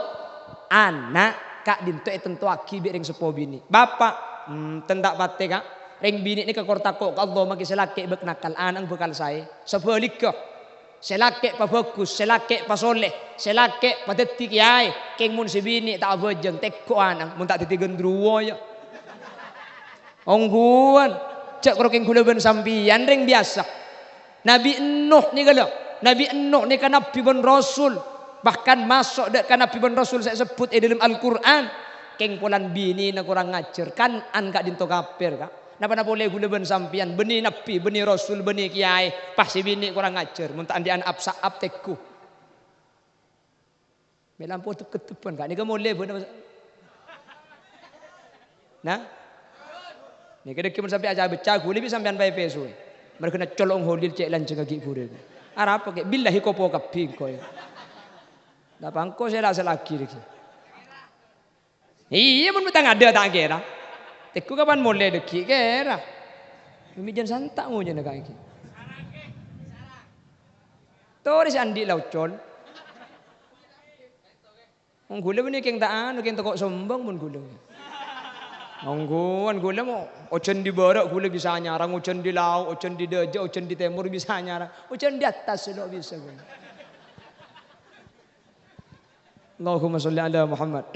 anak kak dintoh tentuaki bi reng sepo bini bapak tendak pate kak reng bini ni ka kortako Allah maki selaki bek nakal anang bekal saya sebalikah selake pa bagus, selake pa soleh, selake pa detik yai, keng mun si bini tak bejeng tekko anang, mun tak titigen druwo ya. Ongguan, cek karo keng kula ben sampian ring biasa. Nabi Nuh ni kalau, Nabi Nuh ni kan nabi ben rasul, bahkan masuk dek kan nabi ben rasul saya sebut dalam Al-Qur'an. Keng pulan bini na kurang ngajar kan an kak dinto kafir kak. Napa boleh gula ben sampian beni nabi beni rasul beni kiai pasti bini kurang ngajar mun tak andian apsa aptekku melampu ketepan kak ni ke boleh ben nah ni kada kimun sampai aja beca gule bi sampean bae pesu mereka kena colong holil cek lan cengagi gure arah apa ke billahi kopo kaping koy da pangko saya lagi lagi iya mun betang ada tak kira teku kapan mulai deki kera. Mijan santak mo nya naga iki. Toris andi laucol. Wong gula beni keng taan keng toko sombong mun gula. Ngguan gula mo ocen di barak gula bisa nyarang ocen di laut ocen di deja ocen di timur bisa nyarang ocen di atas sudah bisa gula. Allahumma sholli ala Muhammad.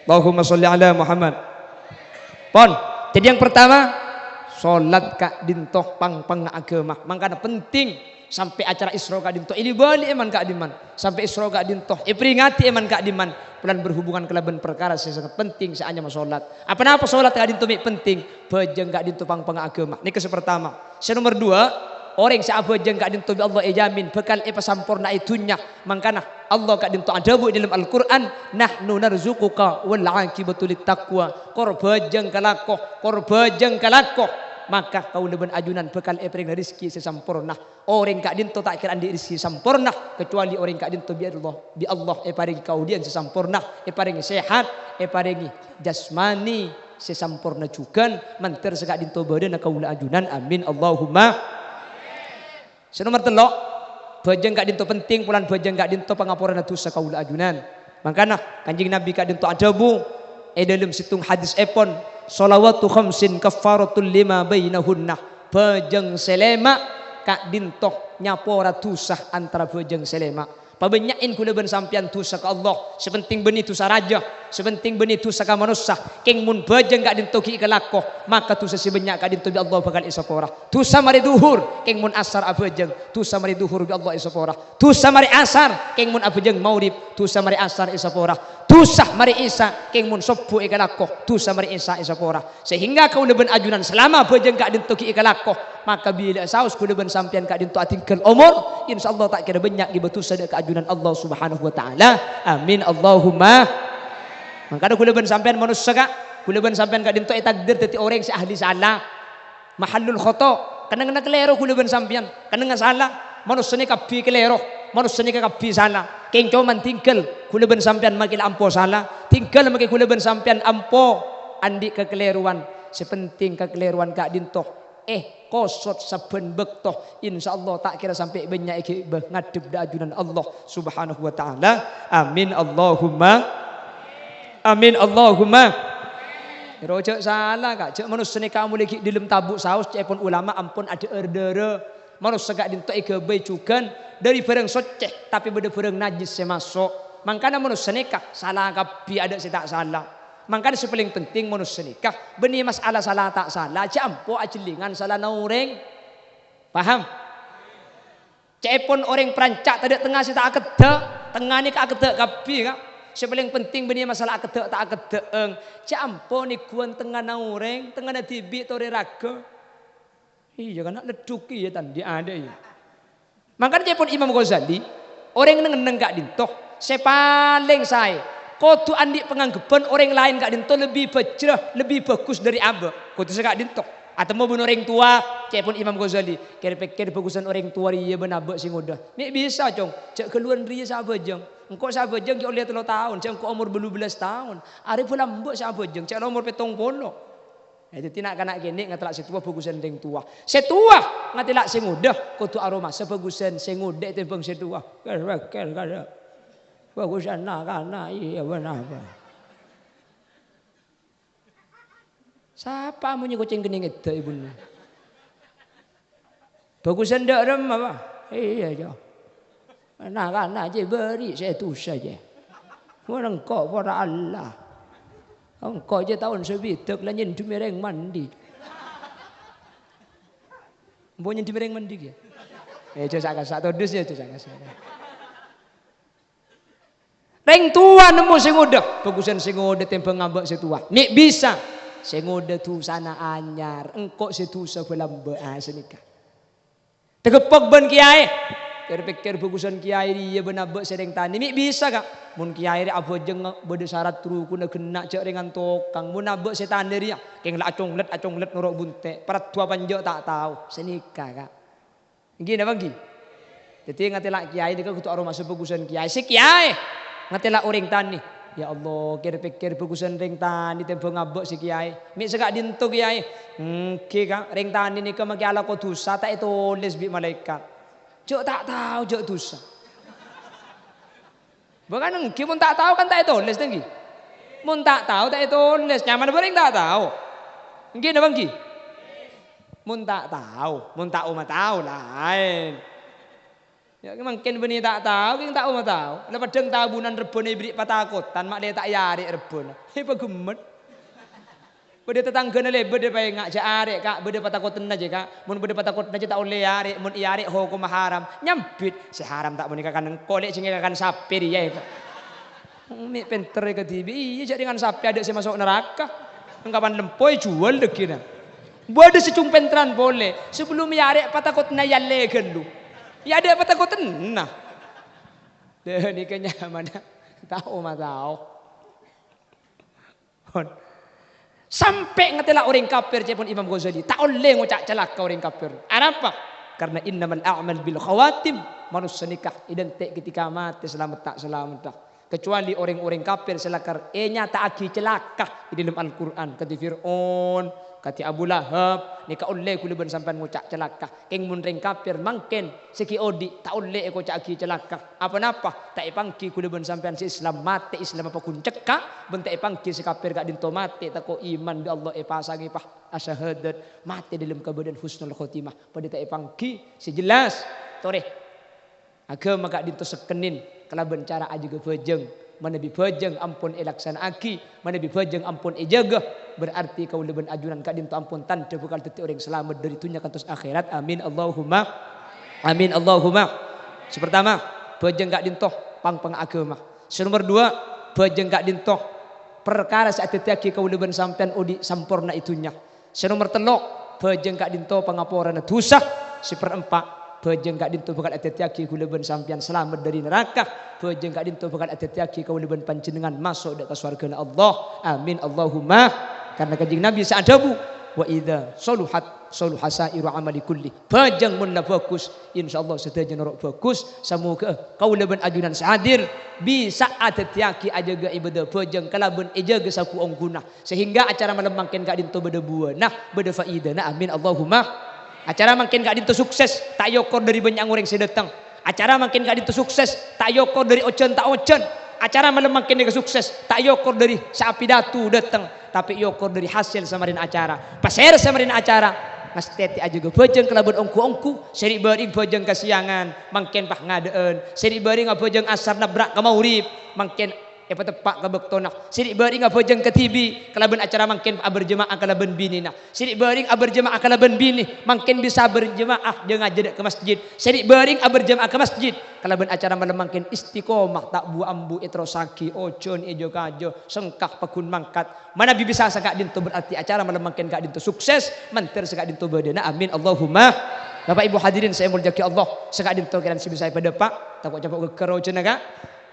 Allahumma sholli ala Muhammad. Pon, jadi yang pertama solat kak dintoh pang agama, makanya penting sampai acara Isra kak dintoh ini balik eman kak diman, sampai Isra kak dintoh, peringati eman kak diman, pelan berhubungan kelaban perkara sangat penting seanya solat. Apa solat kak dintoh penting, bejeng kak dintoh pang agama. Ini kes pertama. Nomor dua, orang siapa bejeng kak dintoh Allah ejamin bekal sampurna itunya, makanya Allah kak dintoh ada bu dalam Al-Quran nahnu narzuquka wal aqibatu littaqwa korbajeng kalakoh maka kau leben ajunan bekal epring rezeki sesampurna orang kak dintoh tak kira andi rezeki sampurna kecuali orang kak dintoh bi Allah paring kau dian sesampurna paring sehat paring jasmani sesampurna juga manter sekak dintoh badan kau ajunan amin Allahumma nomor telok bajeng kak dinto penting pulan bajeng kak dinto pangapuran dosa kaula ajunan. Makana kanjeng Nabi kak dinto adabu dalam situng hadis epon sholawatu khamsin kafaratul lima bainahunna bajeng selema kak dinto nyapora dosa antara bajeng selema. Pabenyain kula ben sampean dosa ka Allah sepenting beni dosa raja sepenting beni dosa ka manusia keng mun bajeng kak dinto ki kalakoh maka dosa si banyak kak dinto bi Allah bakal isapora dosa mari duhur keng mun asar abajeng dosa mari duhur bi Allah isapora dosa mari asar keng mun abajeng maurib dosa mari asar isapora dosa mari isa keng mun sobbu kalakoh dosa mari isa isapora sehingga kau leben ajunan selama bajeng kak dinto ki kalakoh maka bila saus kula ben sampean kak dinto atingkel umur insyaallah tak kira banyak di batu sedek ajunan Allah Subhanahu wa taala amin Allahumma mangkana kula ben sampean manusia kak kula ben sampean kak dinto takdir dadi orang si ahli salah mahallul khata kanang kelero kula ben sampean kanang salah manusia ni kapi kelero manusia ni kapi salah keng cuman tinggal kula ben sampean makil ampo salah tinggal makil kula ben sampean ampo andi kekeliruan sepenting kekeliruan kak dinto kosot saben bektoh insyaallah tak kira sampai banyak iki ngadep da ajunan Allah Subhanahu wa taala amin Allahumma amin Allahumma rojak salah kak cek manusia ni kamu lagi dalam tabuk saus cek pun ulama ampun ada erdere manusia gak dinto ike becukan dari barang soceh tapi beda barang najis semasuk. Makanya manusia nikah salah kapi ada si tak salah. Makanya paling penting manusia nikah benih masalah salah tak salah campo acelingan salah naureng. Paham? Cepon orang perancak tadi tengah si tak kedek, tengah ni kak kedek kapi kak. Paling penting benih masalah kedek tak kedek. Campo ni kuan tengah naureng, tengah na tibi tore raga. Iya kan leduki ya tadi ada ya. Makanya cepon Imam Ghazali orang neng gak dintoh. Sepaling saya kotu andi penganggapan orang lain gak dintoh lebih bejrah, lebih bagus dari abah. Kotu saya gak dintoh. Atau mau bunuh orang tua, cepon Imam Ghazali. Kira-kira bagusan orang tua dia benabek sing udah. Nih bisa cong, cek keluar dia sahabat jeng. Engkau sahabat jeng kau lihat 3 tahun, cek engkau umur 12 tahun. Arif pula mbok sahabat jeng, cek umur 70. Itu tidak kena gini ngatelak setua bagusan yang tua. Setua ngatelak sing udah kudu aroma sebagusan sing udah itu bang setua. Kada. Bagusan nak kana iya benar. Siapa mau kucing kening itu ibu? Bagusan dak rem apa? Iya jo. Nak kana je beri setu saja. Orang kau para Allah. Engkau je tahun sebitak lah nyen mereng mandi. Mbok nyen mereng mandi ya. Coba kasak todus ya coba kasak. Reng tua nemu sing udah, bagusan sing udah tempeng ngambek setua. Nik bisa sing udah tu sana anyar, engkau setu sebelah mbak senikah. Tegepok ben kiai. Pikir bagusan kiai dia benar sering tani. Nik bisa kak? Mun kiai abo jeng bede syarat turu kuna kena cek ringan tokang. Mun abek setan dia. Keng la acong let norok bunte. Parat tua panjok tak tahu. Senikah kak. Gini apa gini? Jadi ngatela kiai dia kutu aroma bagusan kiai. Si kiai ngatela orang tani. Ya Allah, kira-kira bagusan ring tani tempo ngabek si kiai. Mik segak dinto kiai. Kak ring tani ni ke maki ala ko dosa tak itu les bi malaikat. Jok tak tahu jok dosa. Bukan engki mun tak tahu kan tak tulis tinggi. Mun tak tahu tak tulis nyaman bareng tak tahu. Engki napa engki? Mun tak tahu, mun tak umat tahu lain. Ya mungkin benih tak tahu, king tak umat tahu. Lepas deng tabunan rebon ibrik patakotan mak dia tak yari rebon. Hepa gemet. Bede tetanggane le bede pae ngak ja arek kak bede patakoten aja kak mun bede patakoten aja tak oleh arek mun i arek hukum haram nyambit si haram tak menikah kan kolek sing kan sapi dia kak mik pinter ke tibi iya jadi dengan sapi ada si masuk neraka engkapan lempoi jual dekina bede secung pentran boleh sebelum ya arek patakoten ya legen lu ya ada patakoten nah deh nikahnya mana tahu mah tahu sampai ngetela orang kafir cepon Imam Ghazali tak oleh ngucap celaka orang kafir. Kenapa? Karena innamal a'mal bil khawatim. Manusia nikah identik ketika mati selamat tak selamat tak. Kecuali orang-orang kafir selakar tak aki celaka di dalam Al-Qur'an kata Fir'aun, kata Abu Lahab, nikah oleh kuliban sampai ngucap celaka. Keng mun ring kafir mangken seki odi tak oleh ko cak aki celaka. Apa-napa tak ipangki kuliban sampean si Islam mati Islam apa kun cekak bentak ipangki si kafir gak dinto mati tak ko iman bi Allah pasangi pah asyahadat mati dalam keadaan husnul khotimah. Pada tak ipangki sejelas tore agama gak dinto sekenin kalaban cara aja ke bejeng mana bi bejeng ampun elaksan aki mana bi bejeng ampun ejaga berarti kau leben ajunan kak dinto ampun tanda bekal tetik orang selamat dari dunia kantos akhirat amin Allahumma amin Allahumma. Sepertama bejeng gak dinto pang agama. Nomor 2 bejeng gak dinto perkara saat tetik kau leben sampean udi sampurna itunya. Nomor 3 bejeng gak dinto pangaporan dosa. 4 bejeng gak dinto bakal ati-ati kuleban sampean selamat dari neraka. Bejeng gak dinto bakal ati-ati kuleban panjenengan masuk ke surga Allah. Amin Allahumma. Karena kanjeng Nabi sa'adabu wa idza saluhat saluhasairu amali kulli. Bejeng mun bagus insyaallah sedaya norok bagus. Semoga kuleban ajunan sadir bisa ati-ati ajaga ibadah bejeng kalaban ejaga saku ongguna sehingga acara malemangkeun gak dinto beda buana beda faidana. Amin Allahumma. Acara makin gak dintu sukses tak yokor dari banyak orang sedatang. Acara makin gak dintu sukses tak yokor dari ocen tak ocen. Acara malam makin gak sukses tak yokor dari sapi datu datang tapi yokor dari hasil samarin acara. Pasir samarin acara ngasteti aja ge bejeng kelaban ongku-ongku seri beuring bejeng kasiangan mangken pah ngadeun seri beuring bejeng asar nabrak ka maurib mangken tepak ka bektona siri beuring bejeng ke tibi kalaban acara mangken berjemaah kalaban binina siri beuring berjemaah kalaban bini mangken bisa berjemaah jeung ngajedek ke masjid siri beuring berjemaah ke masjid kalaban acara malam mangken istiqomah tak bu ambu itrosaki ocon ijo kajo sengkak pakun mangkat mana bisa sakak dintu berarti acara malam mangken kak dintu sukses manter sakak dintu beudena amin Allahumma. Bapak Ibu hadirin saya mulyaki Allah sakak dintu kiran si bisa pada pak takut capok gekero cenah ka.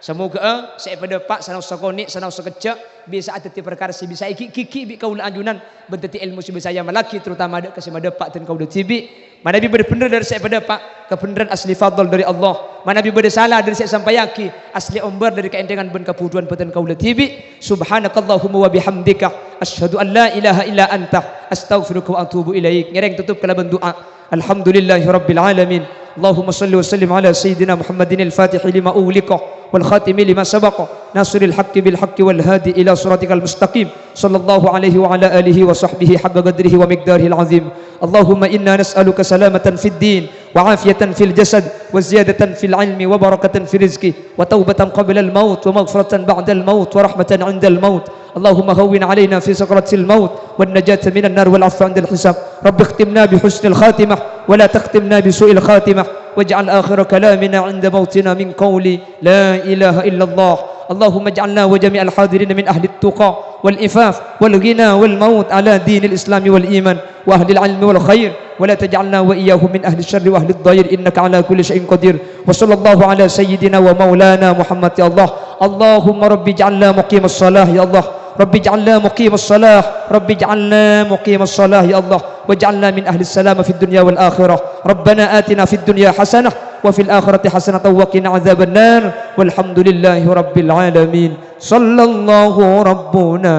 Semoga saya pada pak sanau sakoni sanau sekejap bisa ateti perkara si bisa kiki bi kaula ajunan benteti ilmu si bisa yang malaki terutama ada kasih pak dan kaula tibi mana bi bener dari saya pada pak kebenaran asli fadl dari Allah mana bi salah dari saya sampai yaki asli ombar dari keendengan ben kapuduan peten kaula tibi subhanakallahumma wa bihamdika asyhadu an la ilaha illa anta astaghfiruka wa atubu ilaik ngereng tutup kalaban doa alhamdulillahi rabbil alamin اللهم صل وسلم على سيدنا محمد الفاتح لما أغلق والخاتم لما سبق ناصر الحق بالحق والهادي إلى صراطك المستقيم صلى الله عليه وعلى آله وصحبه حق قدره ومقداره العظيم اللهم إنا نسألك سلامة في الدين وعافية في الجسد وزيادة في العلم وبركة في الرزق وتوبة قبل الموت ومغفرة بعد الموت ورحمة عند الموت اللهم هون علينا في سكرة الموت والنجاة من النار والعفو عند الحساب رب اختمنا بحسن الخاتمة ولا تختمنا بسوء الخاتمة واجعل آخر كلامنا عند موتنا من قول لا إله إلا الله اللهم اجعلنا وجميع الحاضرين من أهل التقى والإفاف والغنى والموت على دين الإسلام والإيمان وأهل العلم والخير ولا تجعلنا وإياهم من أهل الشر وأهل الضير إنك على كل شيء قدير وصلى الله على سيدنا ومولانا محمد يا الله اللهم رب اجعلنا مقيم الصلاة يا الله رب اجعلنا مقيم الصلاة رب اجعلنا مقيم الصلاة يا الله واجعلنا من أهل السلامة في الدنيا والآخرة ربنا آتنا في الدنيا حسنة وفي الآخرة حسنة وقنا عذاب النار والحمد لله رب العالمين صلى الله ربنا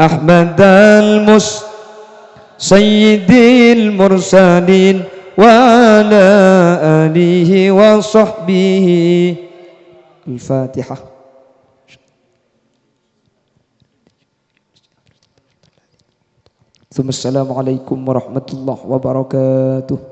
أحمد سيد المرسلين وعلى آله وصحبه الفاتحة ثم السلام عليكم ورحمة الله وبركاته.